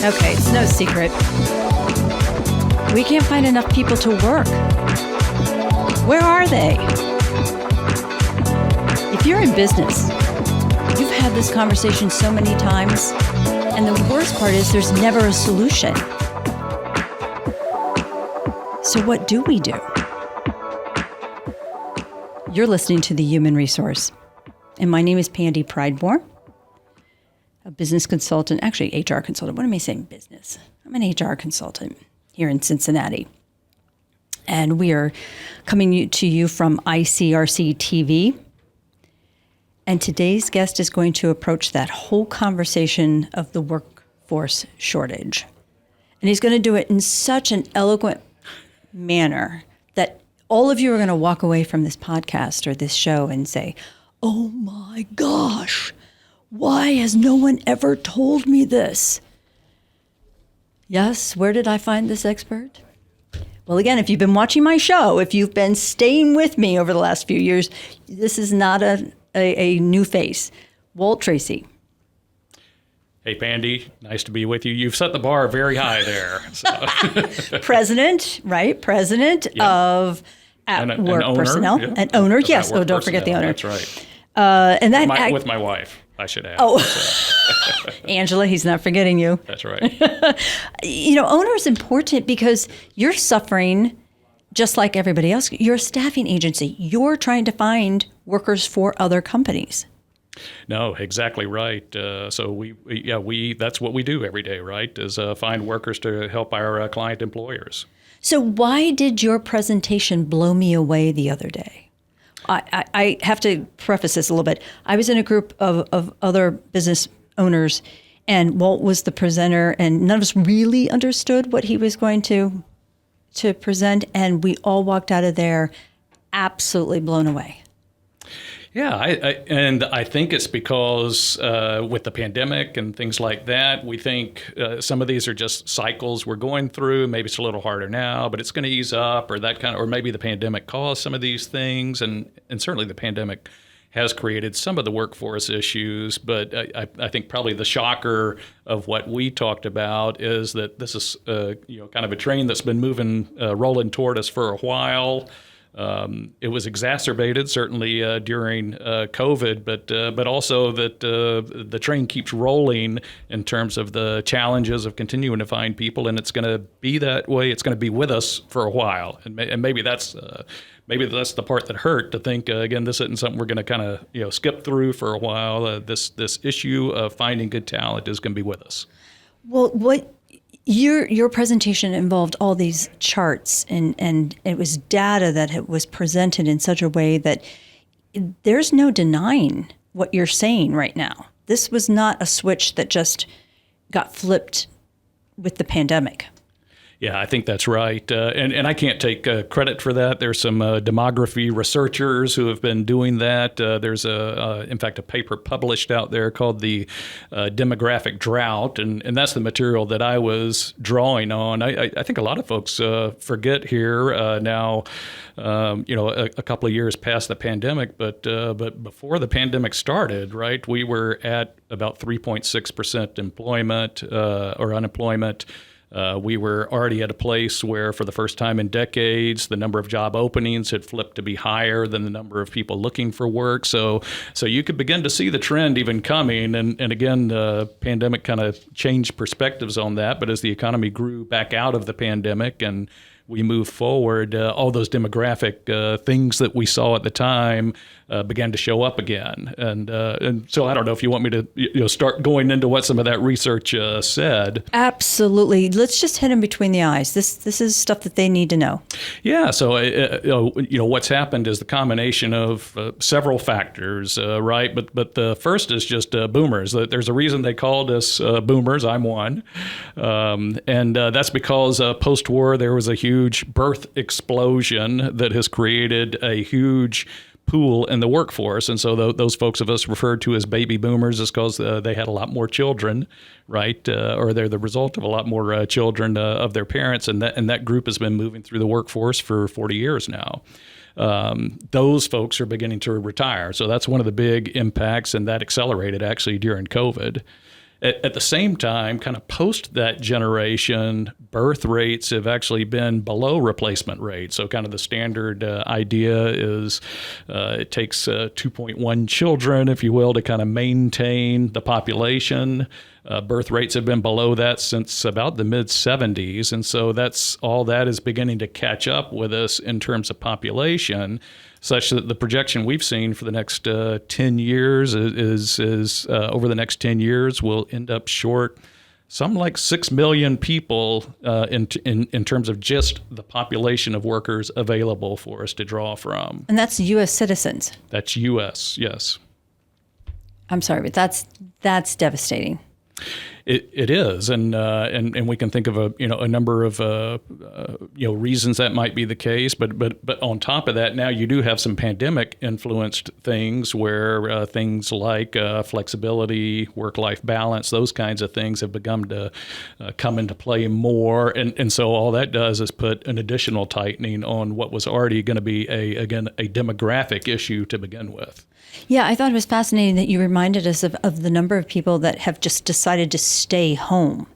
Okay, it's no secret. We can't find enough people to work. Where are they? If you're in business, you've had this conversation so many times, and the worst part is there's never a solution. So what do we do? You're listening to The Human Resource, and my name is Pandy Pridemore, a business consultant, actually HR consultant. What am I saying, business? I'm an HR consultant here in Cincinnati. And we are coming to you from ICRC-TV. And today's guest is going to approach that whole conversation of the workforce shortage. And he's going to do it in such an eloquent manner that all of you are going to walk away from this podcast or this show and say, oh my gosh, why has no one ever told me this? Yes, where did I find this expert? Well, again, if you've been watching my show, if you've been staying with me over the last few years, this is not a new face. Walt Tracy. Hey, Pandy, nice to be with you. You've set the bar very high there. So. President, right? President of atWork Personnel. Yeah. An owner, yes. Oh, don't forget the owner. That's right. And that with my wife, I should add. Oh, Angela, he's not forgetting you. That's right. Owner is important because you're suffering just like everybody else. You're a staffing agency. You're trying to find workers for other companies. No, exactly right. So we that's what we do every day, right? Is find workers to help our client employers. So why did your presentation blow me away the other day? I have to preface this a little bit. I was in a group of other business owners, and Walt was the presenter, and none of us really understood what he was going to present, and we all walked out of there absolutely blown away. Yeah, I think it's because with the pandemic and things like that, we think some of these are just cycles we're going through. Maybe it's a little harder now, but it's going to ease up, or that kind of, or maybe the pandemic caused some of these things, and certainly the pandemic has created some of the workforce issues. But I think probably the shocker of what we talked about is that this is kind of a train that's been rolling toward us for a while. It was exacerbated certainly during COVID, but also that the train keeps rolling in terms of the challenges of continuing to find people, and it's going to be that way. It's going to be with us for a while, and maybe that's the part that hurt, to think again this isn't something we're going to kind of skip through for a while. This issue of finding good talent is going to be with us. Well, what your presentation involved all these charts, and it was data that was presented in such a way that there's no denying what you're saying right now. This was not a switch that just got flipped with the pandemic. Yeah, I think that's right. And I can't take credit for that. There's some demography researchers who have been doing that. There's, in fact, a paper published out there called The Demographic Drought, and that's the material that I was drawing on. I think a lot of folks forget here now, a couple of years past the pandemic, but before the pandemic started, right, we were at about 3.6% employment or unemployment. We were already at a place where, for the first time in decades, the number of job openings had flipped to be higher than the number of people looking for work. So you could begin to see the trend even coming. And again, the pandemic kind of changed perspectives on that. But as the economy grew back out of the pandemic and we moved forward, all those demographic things that we saw at the time began to show up again. And so I don't know if you want me to start going into what some of that research said. Absolutely. Let's just hit them between the eyes. This is stuff that they need to know. Yeah. So what's happened is the combination of several factors, right? But the first is just boomers. There's a reason they called us boomers. I'm one, and that's because post-war there was a huge birth explosion that has created a huge pool in the workforce. And so those folks of us referred to as baby boomers is because they had a lot more children, right? Or they're the result of a lot more children of their parents. And that group has been moving through the workforce for 40 years now. Those folks are beginning to retire. So that's one of the big impacts, and that accelerated actually during COVID. At the same time, kind of post that generation, birth rates have actually been below replacement rate. So kind of the standard idea is it takes 2.1 children, if you will, to kind of maintain the population. Birth rates have been below that since about the mid-'70s. And so all that is beginning to catch up with us in terms of population, such that the projection we've seen for the next 10 years is over the next 10 years, we'll end up short something like 6 million people in terms of just the population of workers available for us to draw from. And that's U.S. citizens. That's U.S., yes. I'm sorry, but that's devastating. It is, and we can think of a number of reasons that might be the case, but on top of that, now you do have some pandemic influenced things where things like flexibility, work-life balance, those kinds of things have begun to come into play more, and so all that does is put an additional tightening on what was already going to be a demographic issue to begin with. Yeah, I thought it was fascinating that you reminded us of the number of people that have just decided to stay home.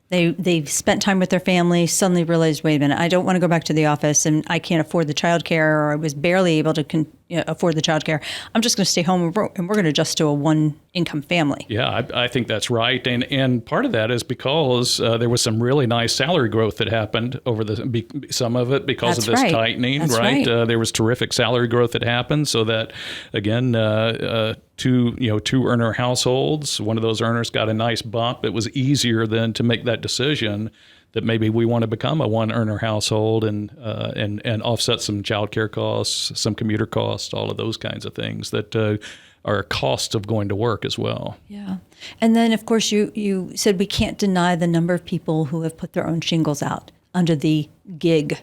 They've spent time with their family, suddenly realized, wait a minute, I don't want to go back to the office and I can't afford the childcare, or I was barely able to afford the childcare. I'm just going to stay home and we're going to adjust to a one-income family. Yeah, I think that's right. And part of that is because there was some really nice salary growth that happened over some of it because of this tightening, That's right? right. There was terrific salary growth that happened, so that, again, two earner households, one of those earners got a nice bump. It was easier then to make that decision that maybe we want to become a one earner household and offset some childcare costs, some commuter costs, all of those kinds of things that are costs of going to work as well. Yeah. And then, of course, you said we can't deny the number of people who have put their own shingles out under the gig.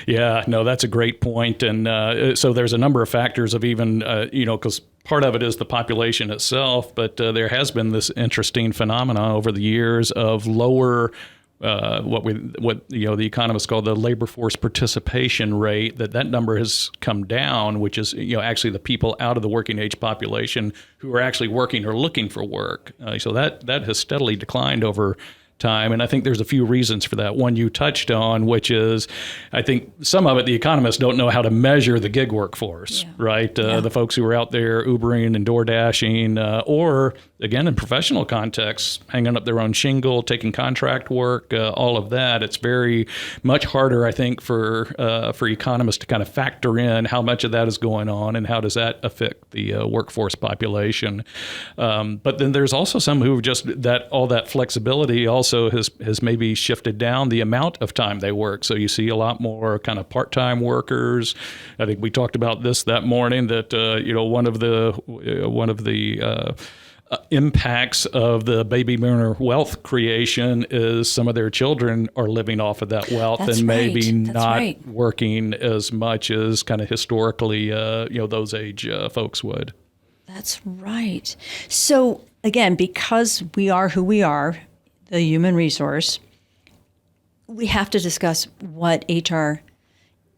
Yeah, no, that's a great point. And so there's a number of factors of even, because part of it is the population itself, but there has been this interesting phenomena over the years of lower what the economists call the labor force participation rate, that number has come down, which is actually the people out of the working age population who are actually working or looking for work. So that has steadily declined over time. And I think there's a few reasons for that. One you touched on, which is, I think some of it, the economists don't know how to measure the gig workforce, right? The folks who are out there Ubering and door dashing, or again, in professional contexts, hanging up their own shingle, taking contract work, all of that. It's very much harder, I think, for economists to kind of factor in how much of that is going on and how does that affect the workforce population. But then there's also some who just all that flexibility also has maybe shifted down the amount of time they work. So you see a lot more kind of part-time workers. I think we talked about this that morning that one of the impacts of the baby boomer wealth creation is some of their children are living off of that wealth. That's and maybe right. not working as much as kind of historically those age folks would. That's right. So again, because we are who we are, the human resource, we have to discuss what HR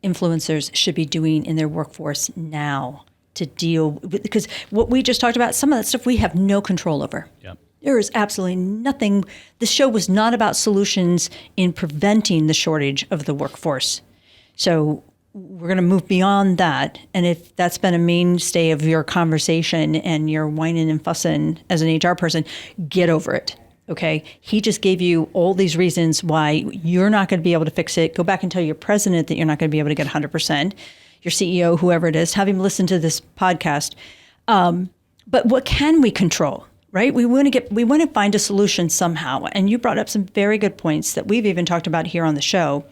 influencers should be doing in their workforce now to deal with, because what we just talked about, some of that stuff we have no control over. Yeah. There is absolutely nothing. The show was not about solutions in preventing the shortage of the workforce. So we're going to move beyond that. And if that's been a mainstay of your conversation and you're whining and fussing as an HR person, get over it. Okay. He just gave you all these reasons why you're not going to be able to fix it. Go back and tell your president that you're not going to be able to get 100%. Your CEO, whoever it is, have him listen to this podcast. But what can we control, right? We want to find a solution somehow. And you brought up some very good points that we've even talked about here on the show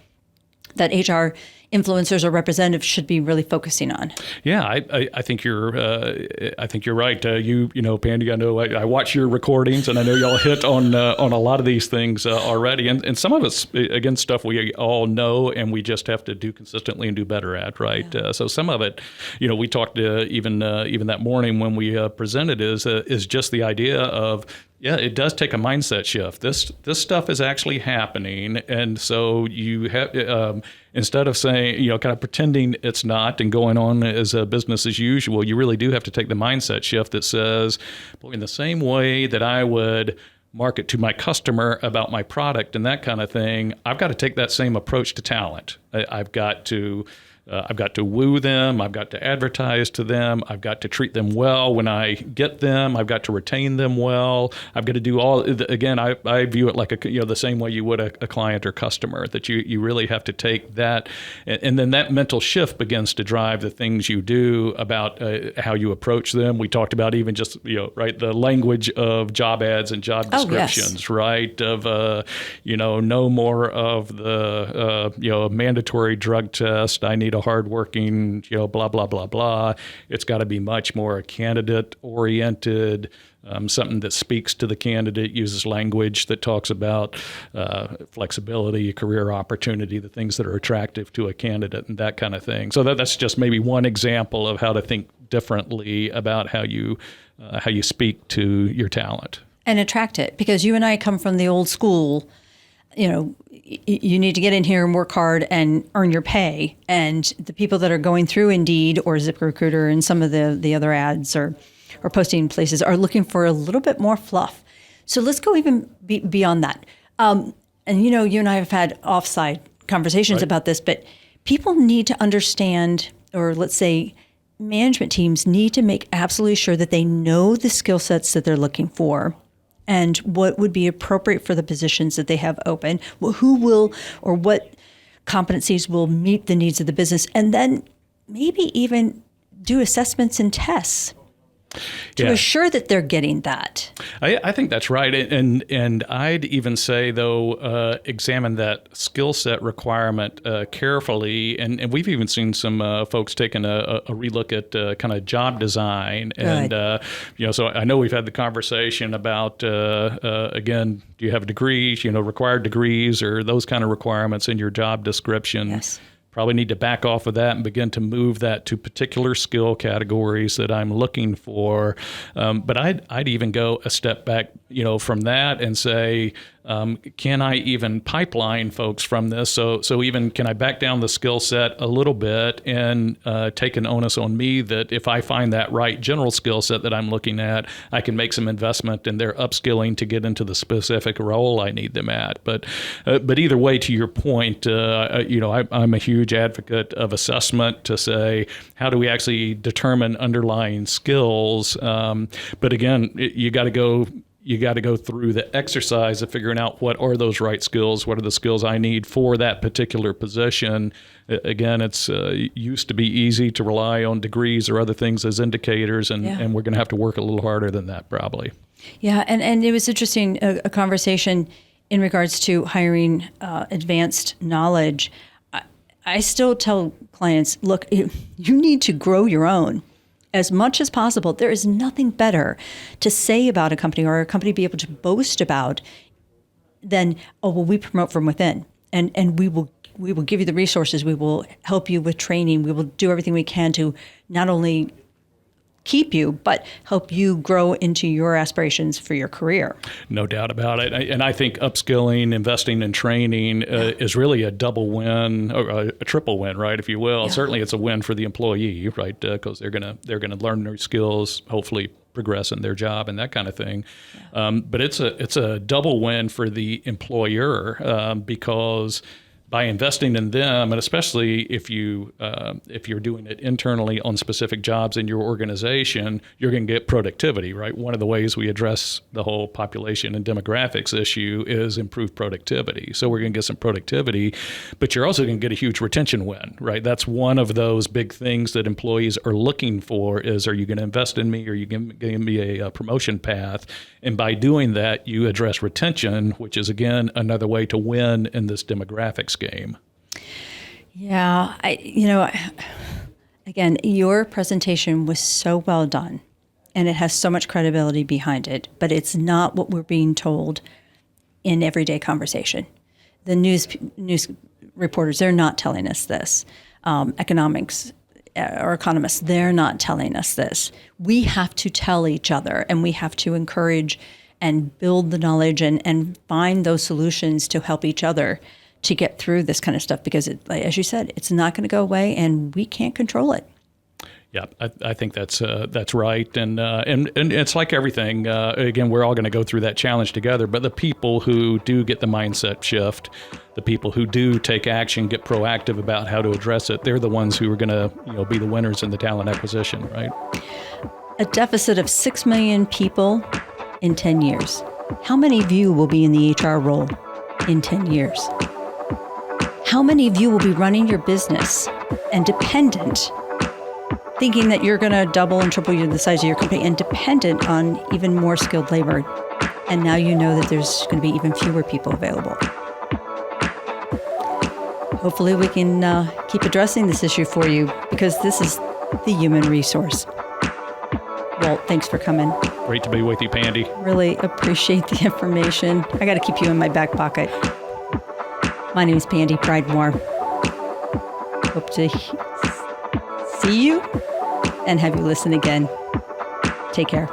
that HR influencers or representatives should be really focusing on. Yeah, I think you're right. Pandy, I know I watch your recordings, and I know y'all hit on a lot of these things already, and some of it's again stuff we all know, and we just have to do consistently and do better at, right? Yeah. So some of it, we talked even that morning when we presented is just the idea of Yeah, it does take a mindset shift. This stuff is actually happening, and so you have instead of saying, kind of pretending it's not and going on as a business as usual, you really do have to take the mindset shift that says, boy, in the same way that I would market to my customer about my product and that kind of thing, I've got to take that same approach to talent. I've got to woo them. I've got to advertise to them. I've got to treat them well when I get them. I've got to retain them well. I've got to do all. Again, I view it like the same way you would a client or customer. That you really have to take that, and then that mental shift begins to drive the things you do about how you approach them. We talked about even just right, the language of job ads and job descriptions, yes. right? Of no more of the mandatory drug test. I need a hardworking, blah, blah, blah, blah. It's got to be much more candidate-oriented, something that speaks to the candidate, uses language that talks about flexibility, career opportunity, the things that are attractive to a candidate and that kind of thing. So that's just maybe one example of how to think differently about how you speak to your talent. And attract it, because you and I come from the old school, you need to get in here and work hard and earn your pay. And the people that are going through Indeed or ZipRecruiter and some of the other ads or posting places are looking for a little bit more fluff. So let's go even beyond that. And you and I have had offside conversations about this, but people need to understand, or let's say management teams need to make absolutely sure that they know the skill sets that they're looking for and what would be appropriate for the positions that they have open, who will or what competencies will meet the needs of the business, and then maybe even do assessments and tests to assure that they're getting that. I think that's right. And I'd even say, though, examine that skill set requirement carefully. And we've even seen some folks taking a relook at kind of job design. Good. And, so I know we've had the conversation about, again, do you have degrees, required degrees or those kind of requirements in your job description? Yes. Probably need to back off of that and begin to move that to particular skill categories that I'm looking for. But I'd even go a step back, from that and say, can I even pipeline folks from this? So even can I back down the skill set a little bit and take an onus on me that if I find that right general skill set that I'm looking at, I can make some investment in their upskilling to get into the specific role I need them at. But either way, to your point, I'm a huge advocate of assessment to say, how do we actually determine underlying skills? But again, you got to go through the exercise of figuring out what are those right skills, what are the skills I need for that particular position. Again, it's used to be easy to rely on degrees or other things as indicators, and we're going to have to work a little harder than that probably. Yeah, and it was interesting, a conversation in regards to hiring advanced knowledge. I still tell clients, look, you need to grow your own. As much as possible. There is nothing better to say about a company or a company be able to boast about than, we promote from within, and we will give you the resources. We will help you with training. We will do everything we can to not only keep you, but help you grow into your aspirations for your career. No doubt about it. And I think upskilling, investing in training is really a double win, or a triple win, right, if you will. Yeah. Certainly it's a win for the employee, right, because they're gonna learn their skills, hopefully progress in their job and that kind of thing. Yeah. But it's a double win for the employer because by investing in them, and especially if you're doing it internally on specific jobs in your organization, you're going to get productivity, right? One of the ways we address the whole population and demographics issue is improved productivity. So we're going to get some productivity, but you're also going to get a huge retention win, right? That's one of those big things that employees are looking for is, are you going to invest in me? Are you going to give me a promotion path? And by doing that, you address retention, which is, again, another way to win in this demographics game. Yeah, again, your presentation was so well done, and it has so much credibility behind it, but it's not what we're being told in everyday conversation. The news reporters, they're not telling us this. Economics or economists, they're not telling us this. We have to tell each other, and we have to encourage and build the knowledge and find those solutions to help each other to get through this kind of stuff, because as you said, it's not going to go away and we can't control it. Yeah, I think that's right, and it's like everything. Again, we're all going to go through that challenge together. But the people who do get the mindset shift, the people who do take action, get proactive about how to address it, they're the ones who are going to be the winners in the talent acquisition, right? A deficit of 6 million people in 10 years. How many of you will be in the HR role in 10 years? How many of you will be running your business and dependent, thinking that you're going to double and triple the size of your company and dependent on even more skilled labor? And now you know that there's going to be even fewer people available. Hopefully we can keep addressing this issue for you, because this is the human resource. Walt, thanks for coming. Great to be with you, Pandy. Really appreciate the information. I got to keep you in my back pocket. My name is Pandy Pridemore. Hope to see you and have you listen again. Take care.